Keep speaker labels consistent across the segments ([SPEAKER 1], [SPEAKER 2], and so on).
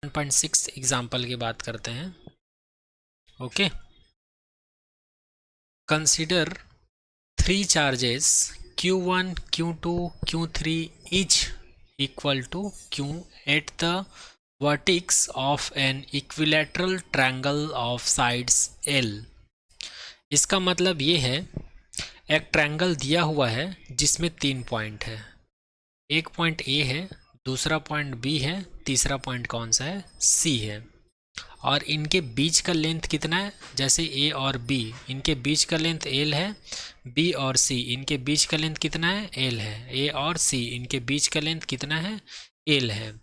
[SPEAKER 1] 1.6 example की बात करते हैं। Okay, consider 3 charges Q1, Q2, Q3 each equal to Q at the vertex of an equilateral triangle of sides L। इसका मतलब ये है, एक ट्रायंगल दिया हुआ है जिसमें 3 पॉइंट है। एक पॉइंट ए है, दूसरा पॉइंट बी है, तीसरा पॉइंट कौन सा है, सी है। और इनके बीच का लेंथ कितना है, जैसे ए और बी, इनके बीच का लेंथ एल है। बी और सी, इनके बीच का लेंथ कितना है, एल है। ए और सी, इनके बीच का लेंथ कितना है, एल है।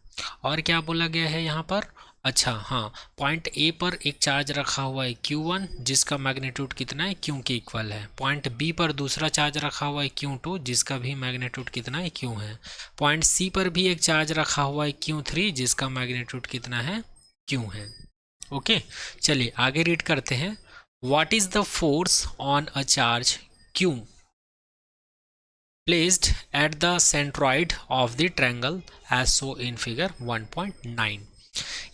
[SPEAKER 1] और क्या बोला गया है यहाँ पर, अच्छा हाँ, पॉइंट ए पर एक चार्ज रखा हुआ है Q1 जिसका मैग्नीट्यूड कितना है, Q के इक्वल है। पॉइंट बी पर दूसरा चार्ज रखा हुआ है Q2 जिसका भी मैग्नीट्यूड कितना है, Q है। पॉइंट सी पर भी एक चार्ज रखा हुआ है Q3 जिसका मैग्नीट्यूड कितना है, Q है। ओके, चलिए आगे रीड करते हैं। What is the force on a charge Q placed at the centroid of the triangle as shown in figure 1.9।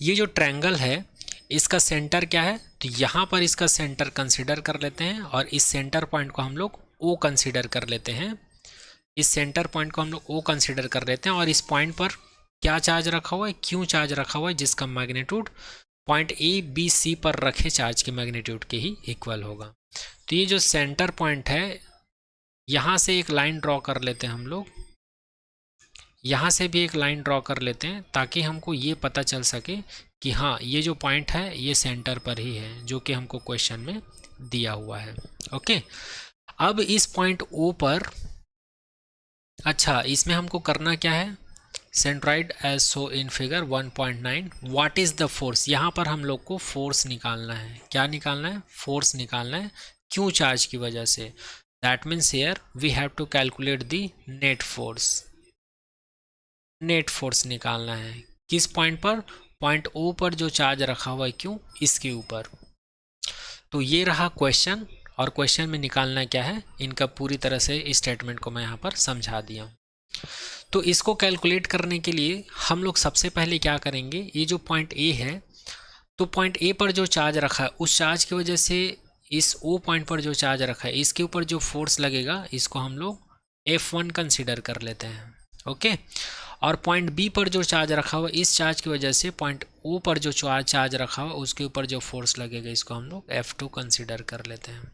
[SPEAKER 1] ये जो ट्रायंगल है इसका सेंटर क्या है, तो यहाँ पर इसका सेंटर कंसीडर कर लेते हैं और इस सेंटर पॉइंट को हम लोग O कंसीडर कर लेते हैं। इस सेंटर पॉइंट को हम लोग O कंसीडर कर लेते हैं और इस पॉइंट पर क्या चार्ज रखा हुआ है, Q चार्ज रखा हुआ है जिसका magnitude point A B C पर रखे चार्ज के मैग्नीट्यूड के ही इक्वल होगा। तो ये जो सेंटर पॉइंट है, यहाँ से एक लाइन ड्रॉ कर लेते हैं हम लोग, यहाँ से भी एक लाइन ड्रॉ कर लेते हैं ताकि हमको ये पता चल सके कि हाँ ये जो पॉइंट है ये सेंटर पर ही है जो कि हमको क्वेश्चन में दिया हुआ है। ओके, अब इस पॉइंट O पर, अच्छा इसमें हमको करना क्या है, centroid as shown in figure 1.9। What is the force, यहाँ पर हम लोग को फोर्स निकालना है। क्या निकालना है, फोर्स निकालना है क्यों, चार्ज की वजह से। That means here we have to calculate the net force. Net force निकालना है किस पॉइंट पर, पॉइंट O पर जो चार्ज रखा हुआ है क्यों, इसके ऊपर। तो ये रहा क्वेश्चन, और क्वेश्चन में निकालना क्या है, इनका पूरी तरह से स्टेटमेंट को मैं यहाँ पर समझा दिया हूँ। तो इसको कैलकुलेट करने के लिए हम लोग सबसे पहले क्या करेंगे, ये जो पॉइंट A है, तो पॉइंट A पर जो चार्ज रखा है उस चार्ज की वजह से इस O पॉइंट पर जो चार्ज रखा है इसके ऊपर जो फोर्स लगेगा इसको हम लोग F1 कंसीडर कर लेते हैं। ओके, और पॉइंट B पर जो चार्ज रखा हुआ इस चार्ज की वजह से पॉइंट O पर जो चार्ज रखा हुआ उसके ऊपर जो फोर्स लगेगा इसको हम लोग F2 कंसीडर कर लेते हैं।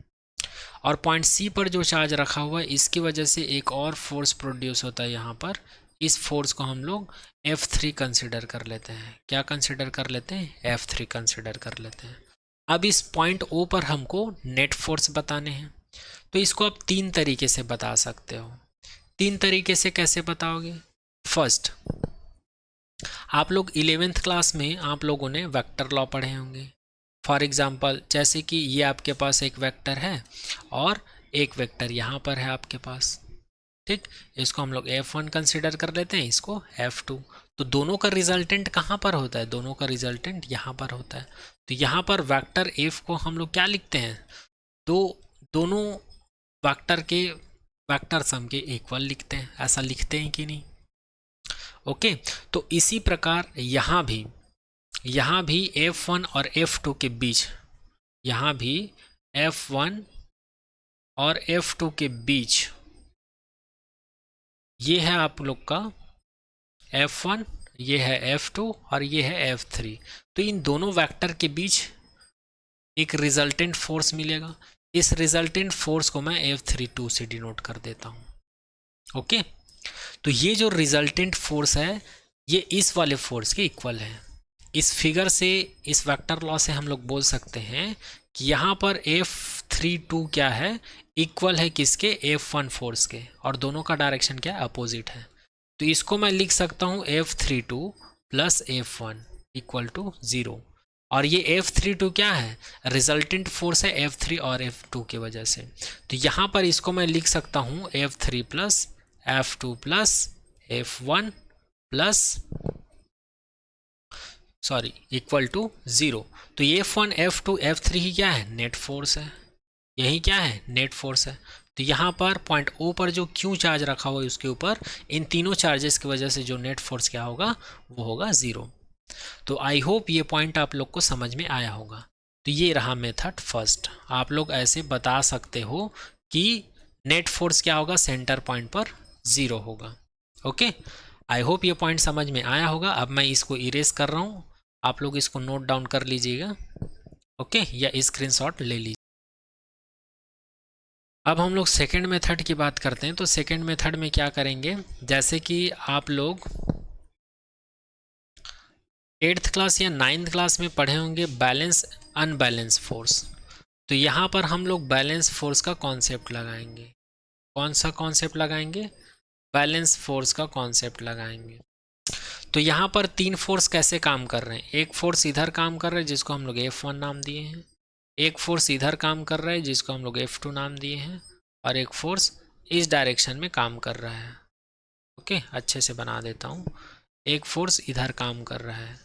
[SPEAKER 1] और पॉइंट C पर जो चार्ज रखा हुआ है इसकी वजह से एक और फोर्स प्रोड्यूस होता है यहाँ पर, इस फोर्स को हम लोग F3 कंसीडर कर लेते हैं। क्या कंसीडर कर लेते हैं, F3 कंसीडर कर लेते हैं। अब इस पॉइंट O पर हमको नेट फोर्स बताने हैं, तो इसको आप 3 तरीके से बता सकते हो। 3 तरीके से कैसे बताओगे, फर्स्ट, आप लोग 11th क्लास में आप लोगों ने वेक्टर लॉ पढ़े होंगे। फॉर एग्जांपल जैसे कि ये आपके पास एक वेक्टर है और एक वेक्टर यहाँ पर है आपके पास, ठीक, इसको हम लोग F1 कंसीडर कर लेते हैं, इसको F2। तो दोनों का रिजल्टेंट कहाँ पर होता है, दोनों का रिजल्टेंट यहाँ पर होता है। तो यहाँ पर वेक्टर F को हम लोग क्या लिखते हैं, दोनों वेक्टर के वेक्टर सम के इक्वल लिखते हैं, ऐसा लिखते हैं कि नहीं। ओके, तो इसी प्रकार यहाँ भी F1 और F2 के बीच, यहाँ भी F1 और F2 के बीच ये है आप लोग का F1, ये है F2 और ये है F3। तो इन दोनों वेक्टर के बीच एक रिजल्टेंट फोर्स मिलेगा। इस रिजल्टेंट फोर्स को मैं F32 से डिनोट कर देता हूँ। ओके, तो ये जो रिजल्टेंट फोर्स है ये इस वाले फोर्स के इक्वल है। इस फिगर से, इस वेक्टर लॉ से हम लोग बोल सकते हैं कि यहाँ पर F32 क्या है, इक्वल है किसके, F1 फोर्स के, और दोनों का डायरेक्शन क्या है, अपोजिट है। तो इसको मैं लिख सकता हूँ F32 plus F1 equal to 0। और ये F32 क्या है, रिजल्टेंट फोर्स है F3 और F2 की वजह से। तो यहाँ पर इसको मैं लिख सकता हूँ F3 plus F2 plus F1 plus equal to 0। तो ये F1 F2 F3 ही क्या है, नेट फोर्स है, यही क्या है, नेट फोर्स है। तो यहाँ पर पॉइंट O पर जो Q चार्ज रखा हुआ है उसके ऊपर इन तीनों चार्जेस की वजह से जो नेट फोर्स क्या होगा, वो होगा 0। तो आई होप ये पॉइंट आप लोग को समझ में आया होगा। तो ये रहा मेथड फर्स्ट। आप लोग ऐसे बता सकते हो कि नेट फोर्स क्या होगा, सेंटर पॉइंट पर 0 होगा। ओके, आई होप ये पॉइंट समझ में आया होगा। अब मैं इसको इरेज कर रहा हूँ, आप लोग इसको नोट डाउन कर लीजिएगा। ओके, या स्क्रीनशॉट ले लीजिए। अब हम लोग सेकेंड मेथड की बात करते हैं। तो सेकेंड मेथड में क्या करेंगे, जैसे कि आप लोग 8th क्लास या 9th क्लास में पढ़े होंगे बैलेंस अनबैलेंस फोर्स। तो यहाँ पर हम लोग बैलेंस फोर्स का कॉन्सेप्ट लगाएंगे। कौन सा कॉन्सेप्ट लगाएंगे, बैलेंस फोर्स का कॉन्सेप्ट लगाएंगे। तो यहाँ पर 3 फोर्स कैसे काम कर रहे हैं, एक फोर्स इधर काम कर रहा है जिसको हम लोग F1 नाम दिए हैं, एक फोर्स इधर काम कर रहा है जिसको हम लोग F2 नाम दिए हैं, और एक फोर्स इस डायरेक्शन में काम कर रहा है। ओके, अच्छे से बना देता हूँ, एक फोर्स इधर काम कर रहा है,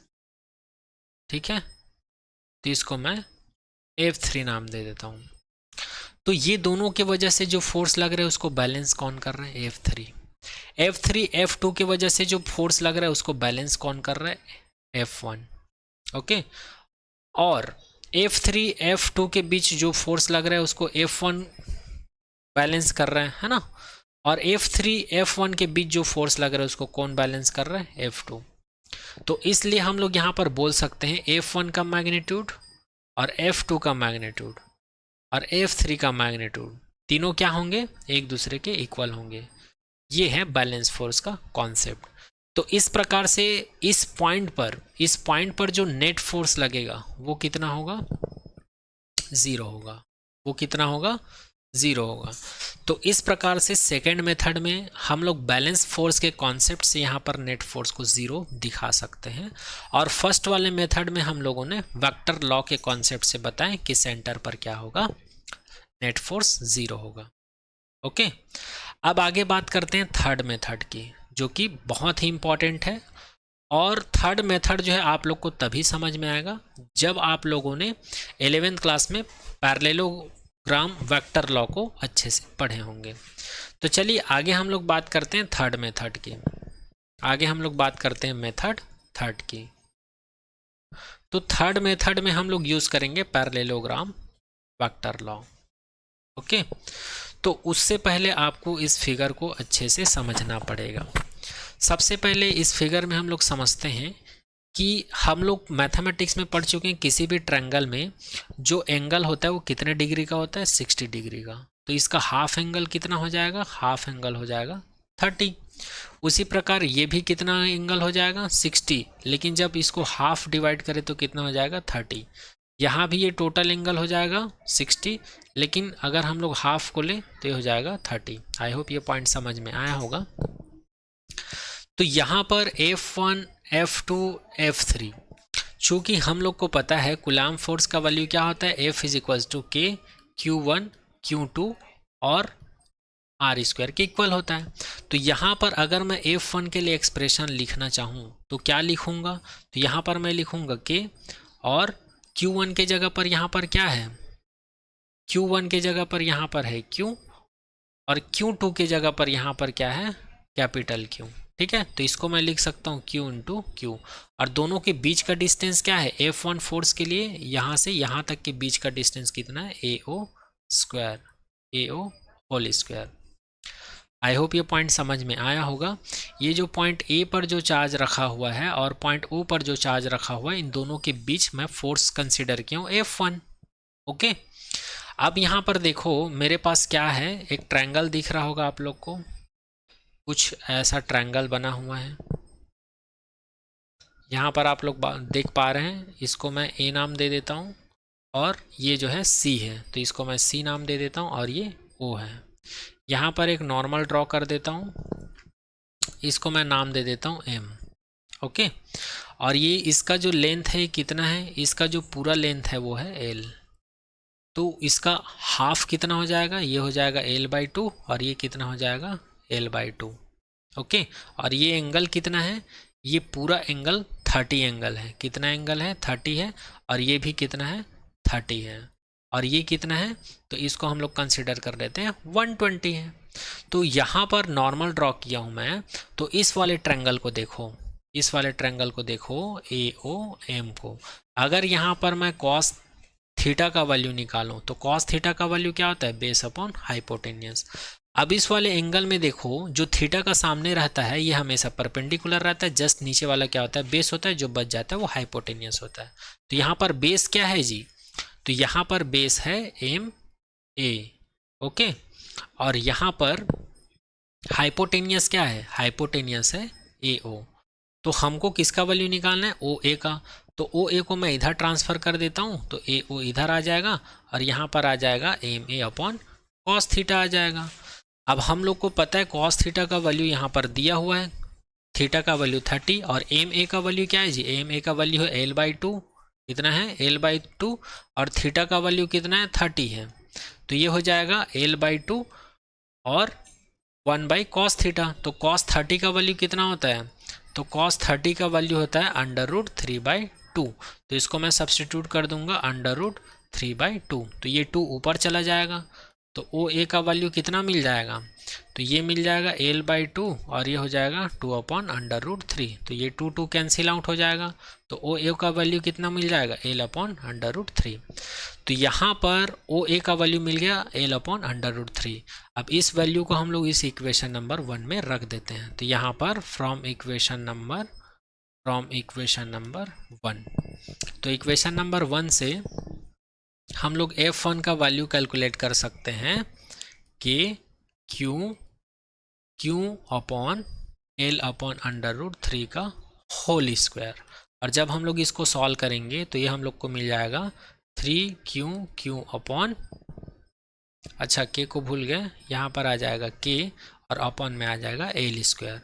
[SPEAKER 1] ठीक है, तो इसको मैं F3 नाम दे देता हूँ। तो ये दोनों के वजह से जो फोर्स लग रहा है उसको बैलेंस कौन कर रहा है, F3। F3 F2 की वजह से जो फोर्स लग रहा है उसको बैलेंस कौन कर रहा है, F1। ओके, और F3 F2 के बीच जो फोर्स लग रहा है उसको F1 बैलेंस कर रहा है ना, और F3 F1 के बीच जो फोर्स लग रहा है उसको कौन बैलेंस कर रहा है, F2। तो इसलिए हम लोग यहाँ पर बोल सकते हैं F1 का मैग्नीट्यूड और F2 का मैग्नीट्यूड और F3 का मैग्नीट्यूड तीनों क्या होंगे, एक दूसरे के इक्वल होंगे। ये है बैलेंस फोर्स का कॉन्सेप्ट। तो इस प्रकार से इस पॉइंट पर जो नेट फोर्स लगेगा वो कितना होगा, 0 होगा। वो कितना होगा, 0 होगा। तो इस प्रकार से सेकेंड मेथड में हम लोग बैलेंस फोर्स के कॉन्सेप्ट से यहाँ पर नेट फोर्स को 0 दिखा सकते हैं। और फर्स्ट वाले मेथड में हम लोगों ने वेक्टर लॉ के कॉन्सेप्ट से बताएं कि सेंटर पर क्या होगा, नेट फोर्स 0 होगा। ओके, अब आगे बात करते हैं थर्ड मेथड की, जो कि बहुत ही इंपॉर्टेंट है। और थर्ड मेथड जो है आप लोग को तभी समझ में आएगा जब आप लोगों ने 11th क्लास में पैरेललोग्राम वेक्टर लॉ को अच्छे से पढ़े होंगे। तो चलिए आगे हम लोग बात करते हैं थर्ड मेथड की। आगे हम लोग बात करते हैं मेथड थर्ड की। तो थर्ड मेथड में हम लोग यूज करेंगे पैरेललोग्राम वेक्टर लॉ। ओके, तो उससे पहले आपको इस फिगर को अच्छे से समझना पड़ेगा। सबसे पहले इस फिगर में हम लोग समझते हैं कि हम लोग मैथमेटिक्स में पढ़ चुके हैं किसी भी ट्रायंगल में जो एंगल होता है वो कितने डिग्री का होता है, 60 डिग्री का। तो इसका हाफ एंगल कितना हो जाएगा, हाफ एंगल हो जाएगा 30। उसी प्रकार ये भी कितना एंगल हो जाएगा, 60, लेकिन जब इसको हाफ डिवाइड करें तो कितना हो जाएगा, 30। यहाँ भी ये टोटल एंगल हो जाएगा 60, लेकिन अगर हम लोग हाफ को लें तो ये हो जाएगा 30। आई होप ये पॉइंट समझ में आया होगा। तो यहाँ पर F1 F2 F3, चूँकि हम लोग को पता है कूलाम फोर्स का वैल्यू क्या होता है, F is equals to K Q1 Q2 और R² के इक्वल होता है। तो यहाँ पर अगर मैं F1 के लिए एक्सप्रेशन लिखना चाहूँ तो क्या लिखूँगा, तो यहाँ पर मैं लिखूँगा K, और Q1 के जगह पर यहाँ पर क्या है, Q1 के जगह पर यहाँ पर है Q, और Q2 के जगह पर यहाँ पर क्या है, कैपिटल Q। ठीक है, तो इसको मैं लिख सकता हूँ Q इंटू Q, और दोनों के बीच का डिस्टेंस क्या है, F1 फोर्स के लिए यहाँ से यहाँ तक के बीच का डिस्टेंस कितना है, AO whole square. I hope ये पॉइंट समझ में आया होगा। ये जो पॉइंट A पर जो चार्ज रखा हुआ है और पॉइंट O पर जो चार्ज रखा हुआ है, इन दोनों के बीच मैं फोर्स कंसिडर किया हूँ F1। ओके, अब यहाँ पर देखो मेरे पास क्या है, एक ट्रायंगल दिख रहा होगा आप लोग को, कुछ ऐसा ट्रायंगल बना हुआ है। यहाँ पर आप लोग देख पा रहे हैं, इसको मैं A नाम दे देता हूँ, और ये जो है C है तो इसको मैं C नाम दे देता हूँ, और ये O है। यहाँ पर एक नॉर्मल ड्रॉ कर देता हूँ, इसको मैं नाम दे देता हूँ M। ओके, और ये इसका जो लेंथ है कितना है, इसका जो पूरा लेंथ है वो है L। तो इसका हाफ कितना हो जाएगा, ये हो जाएगा L/2, और ये कितना हो जाएगा, L/2। ओके, और ये एंगल कितना है, ये पूरा एंगल 30 एंगल है। कितना एंगल है, 30 है, और ये भी कितना है, 30 है, और ये कितना है, तो इसको हम लोग कंसिडर कर लेते हैं 120 है। तो यहाँ पर नॉर्मल ड्रॉ किया हूँ मैं, तो इस वाले ट्रायंगल को देखो, इस वाले ट्रायंगल को देखो ए ओ एम को, अगर यहाँ पर मैं कॉस थीटा का वैल्यू निकालूं तो कॉस थीटा का वैल्यू क्या होता है, बेस अपॉन हाइपोटेनियस। अब इस वाले एंगल में देखो जो थीटा का सामने रहता है ये हमेशा परपेंडिकुलर रहता है, जस्ट नीचे वाला क्या होता है, बेस होता है, जो बच जाता है वो हाइपोटेनियस होता है। तो यहाँ पर बेस क्या है जी, तो यहाँ पर बेस है एम ए, ओके, और यहाँ पर हाइपोटेनियस क्या है, हाइपोटेनियस है ए ओ। तो हमको किसका वैल्यू निकालना है, ओ ए का। तो ओ ए को मैं इधर ट्रांसफर कर देता हूँ तो ए ओ इधर आ जाएगा और यहाँ पर आ जाएगा m a upon cos theta आ जाएगा। अब हम लोग को पता है कॉस थीटा का वैल्यू यहाँ पर दिया हुआ है, थीटा का वैल्यू 30 और एम ए का वैल्यू क्या है जी, एम ए का वैल्यू है L/2, कितना है L/2, और थीटा का वैल्यू कितना है 30 है। तो ये हो जाएगा L/2 और 1/cos थीटा। तो cos 30 का वैल्यू कितना होता है, तो cos 30 का वैल्यू होता है √3/2। तो इसको मैं सब्सटीट्यूट कर दूंगा √3/2, तो ये 2 ऊपर चला जाएगा। तो ओ ए का वैल्यू कितना मिल जाएगा, तो ये मिल जाएगा L/2 और ये हो जाएगा 2/√3। तो ये 2 कैंसिल आउट हो जाएगा। तो ओ ए का वैल्यू कितना मिल जाएगा, L/√3। तो यहाँ पर ओ ए का वैल्यू मिल गया L/√3। अब इस वैल्यू को हम लोग इस इक्वेशन नंबर 1 में रख देते हैं। तो यहाँ पर फ्रॉम इक्वेशन नंबर 1, तो इक्वेशन नंबर 1 से हम लोग F1 का वैल्यू कैलकुलेट कर सकते हैं कि Q अपॉन L/√3 का होल स्क्वायर। और जब हम लोग इसको सॉल्व करेंगे तो ये हम लोग को मिल जाएगा 3Q अपॉन, अच्छा K को भूल गए, यहाँ पर आ जाएगा K और अपॉन में आ जाएगा L²।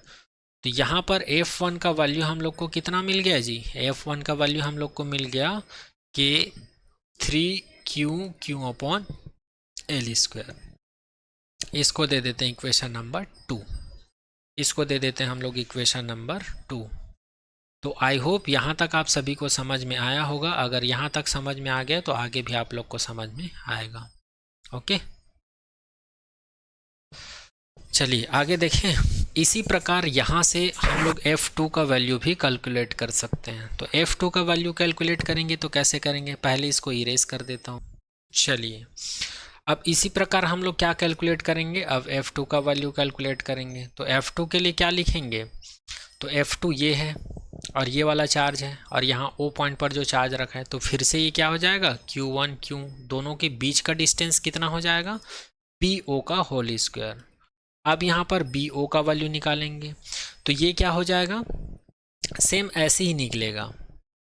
[SPEAKER 1] तो यहाँ पर F1 का वैल्यू हम लोग को कितना मिल गया जी, F1 का वैल्यू हम लोग को मिल गया कि 3Q अपॉन L²। इसको दे देते हैं इक्वेशन नंबर 2, इसको दे देते हैं हम लोग इक्वेशन नंबर 2। तो आई होप यहाँ तक आप सभी को समझ में आया होगा। अगर यहाँ तक समझ में आ गया तो आगे भी आप लोग को समझ में आएगा। ओके, चलिए आगे देखें। इसी प्रकार यहाँ से हम लोग F2 का वैल्यू भी कैलकुलेट कर सकते हैं। तो F2 का वैल्यू कैलकुलेट करेंगे तो कैसे करेंगे, पहले इसको इरेज कर देता हूँ। चलिए अब इसी प्रकार हम लोग क्या कैलकुलेट करेंगे, अब F2 का वैल्यू कैलकुलेट करेंगे। तो F2 के लिए क्या लिखेंगे, तो F2 ये है और ये वाला चार्ज है और यहाँ O पॉइंट पर जो चार्ज रखा है, तो फिर से ये क्या हो जाएगा, Q1 Q, दोनों के बीच का डिस्टेंस कितना हो जाएगा, BO का होल स्क्वायर। अब यहाँ पर BO का वैल्यू निकालेंगे तो ये क्या हो जाएगा, सेम ऐसे ही निकलेगा,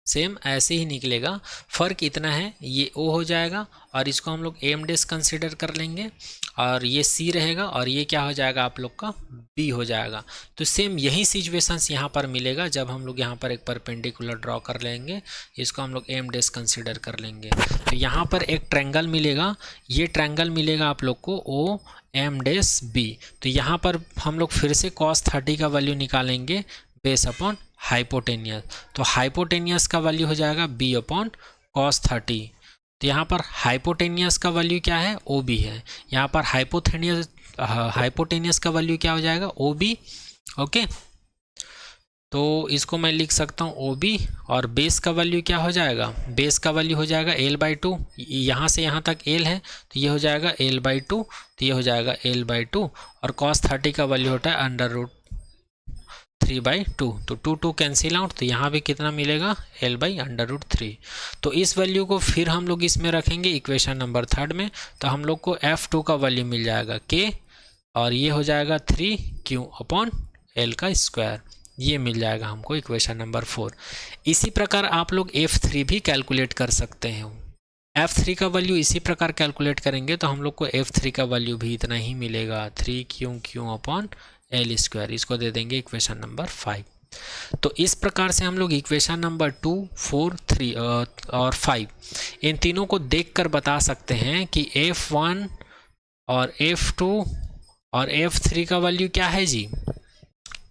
[SPEAKER 1] सेम ऐसे ही निकलेगा। फ़र्क इतना है ये O हो जाएगा और इसको हम लोग M डेस कंसिडर कर लेंगे और ये C रहेगा और ये क्या हो जाएगा आप लोग का B हो जाएगा। तो सेम यही सिचुएशंस यहाँ पर मिलेगा जब हम लोग यहाँ पर एक परपेंडिकुलर ड्रॉ कर लेंगे, इसको हम लोग M डेस कंसिडर कर लेंगे। तो यहाँ पर एक ट्रायंगल मिलेगा, ये ट्रायंगल मिलेगा आप लोग को O M डेस B। तो यहाँ पर हम लोग फिर से cos 30 का वैल्यू निकालेंगे बेस अपॉन हाइपोटेनियस। तो हाइपोटेनियस का वैल्यू हो जाएगा B अपॉन cos 30। तो यहाँ पर हाइपोटेनियस का वैल्यू क्या है, OB है। यहाँ पर हाइपोटेनियस का वैल्यू क्या हो जाएगा, OB। ओके, तो इसको मैं लिख सकता हूँ OB और बेस का वैल्यू क्या हो जाएगा, बेस का वैल्यू हो जाएगा L/2। यहाँ से यहाँ तक L है तो ये हो जाएगा L/2, तो ये हो जाएगा L/2 और cos 30 का वैल्यू होता है √3/2। तो 2 कैंसिल आउट, तो यहाँ भी कितना मिलेगा, L/√3। तो इस वैल्यू को फिर हम लोग इसमें रखेंगे इक्वेशन नंबर 3 में। तो हम लोग को F2 का वैल्यू मिल जाएगा K और ये हो जाएगा 3Q अपॉन L का स्क्वायर, ये मिल जाएगा हमको इक्वेशन नंबर 4। इसी प्रकार आप लोग F3 भी कैलकुलेट कर सकते हैं। F3 का वैल्यू इसी प्रकार कैलकुलेट करेंगे तो हम लोग को F3 का वैल्यू भी इतना ही मिलेगा, 3Q अपॉन L²। इसको दे देंगे इक्वेशन नंबर 5। तो इस प्रकार से हम लोग इक्वेशन नंबर 2, 4, 3 और 5 इन तीनों को देखकर बता सकते हैं कि F1 और F2 और F3 का वैल्यू क्या है जी,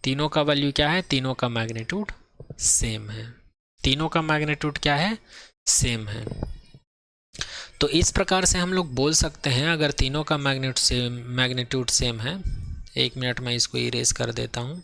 [SPEAKER 1] तीनों का वैल्यू क्या है, तीनों का मैग्नीट्यूड सेम है, तीनों का मैग्नीट्यूड क्या है, सेम है। तो इस प्रकार से हम लोग बोल सकते हैं अगर तीनों का मैग्नीट्यूड सेम है। एक मिनट में इसको इरेज कर देता हूँ।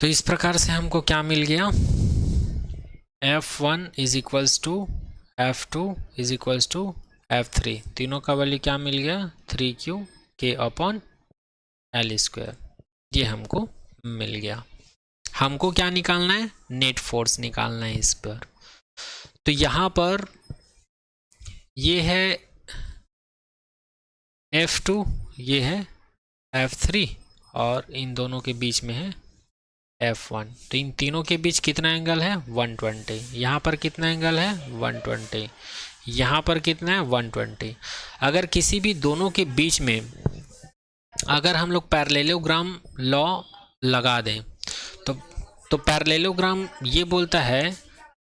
[SPEAKER 1] तो इस प्रकार से हमको क्या मिल गया, F1 is equals to F2 is equals to F3, तीनों का वैल्यू क्या मिल गया 3Q/K/L², ये हमको मिल गया। हमको क्या निकालना है, नेट फोर्स निकालना है इस पर। तो यहाँ पर ये है F2, ये है F3 और इन दोनों के बीच में है F1। तो इन तीनों के बीच कितना एंगल है 120, यहाँ पर कितना एंगल है 120, यहाँ पर कितना है 120। अगर किसी भी दोनों के बीच में अगर हम लोग पैरेललोग्राम लॉ लगा दें तो पैरेललोग्राम ये बोलता है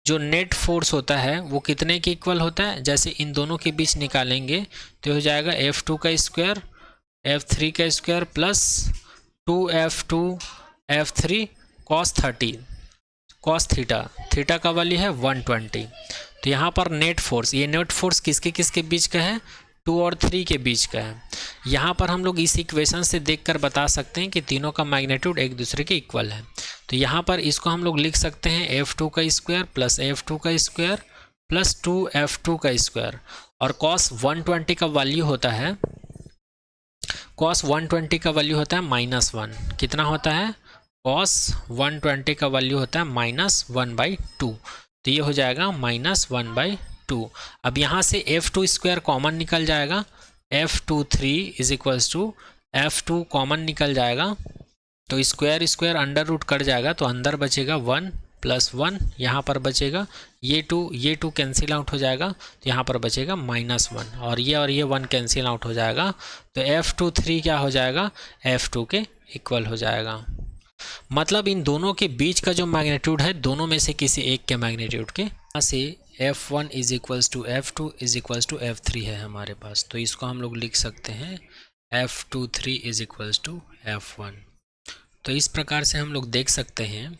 [SPEAKER 1] जो नेट फोर्स होता है वो कितने के इक्वल होता है, जैसे इन दोनों के बीच निकालेंगे तो हो जाएगा F2 का स्क्वायर F3 का square plus 2F2 F3 cos theta का वैल्यू है 120। तो यहाँ पर नेट फोर्स, ये नेट फोर्स किसके किसके बीच का है 2 और 3 के बीच का है। यहाँ पर हम लोग इस इक्वेशन से देखकर बता सकते हैं कि तीनों का मैग्नीट्यूड एक दूसरे के इक्वल है। तो यहाँ पर इसको हम लोग लिख सकते हैं F2 का स्क्वायर प्लस F2 का स्क्वायर प्लस 2F2 का स्क्वायर, और cos 120 का वैल्यू होता है, cos 120 का वैल्यू होता है -1। कितना होता है, cos 120 का वैल्यू होता है -1/2, तो ये हो जाएगा -1/2। अब यहाँ से F2 स्क्वायर कॉमन निकल जाएगा, F23 is equals to F2 common निकल जाएगा, तो square square under root cut जाएगा, तो अंदर बचेगा 1 + 1, यहाँ पर बचेगा ये 2 कैंसिल आउट हो जाएगा, तो यहाँ पर बचेगा -1, और ये 1 कैंसिल आउट हो जाएगा, तो F23 क्या हो जाएगा F2 के इक्वल हो जाएगा। मतलब इन दोनों के बीच का जो मैग्नीट्यूड है दोनों में से किसी एक के मैग्नीट्यूड के, यहाँ से F1 is equals to F2 is equals to F3 है हमारे पास, तो इसको हम लोग लिख सकते हैं F23 is equals to F1। तो इस प्रकार से हम लोग देख सकते हैं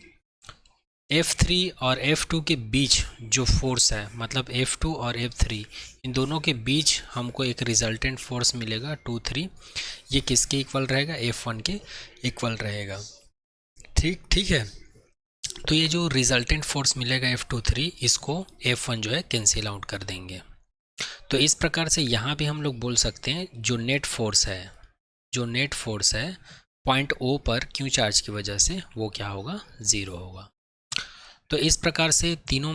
[SPEAKER 1] F3 और F2 के बीच जो फोर्स है, मतलब F2 और F3 इन दोनों के बीच हमको एक रिजल्टेंट फोर्स मिलेगा 2-3, ये किसके इक्वल रहेगा F1 के इक्वल रहेगा। ठीक है। तो ये जो रिजल्टेंट फोर्स मिलेगा F23, इसको F1 जो है कैंसिल आउट कर देंगे। तो इस प्रकार से यहाँ भी हम लोग बोल सकते हैं जो नेट फोर्स है पॉइंट O पर Q चार्ज की वजह से वो क्या होगा 0 होगा। तो इस प्रकार से तीनों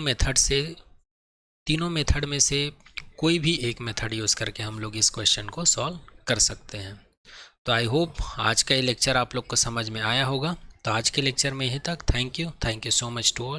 [SPEAKER 1] मेथड में से कोई भी एक मेथड यूज़ करके हम लोग इस क्वेश्चन को सॉल्व कर सकते हैं। तो आई होप आज का ये लेक्चर आप लोग को समझ में आया होगा। तो आज के लेक्चर में यहीं तक। Thank you so much to all.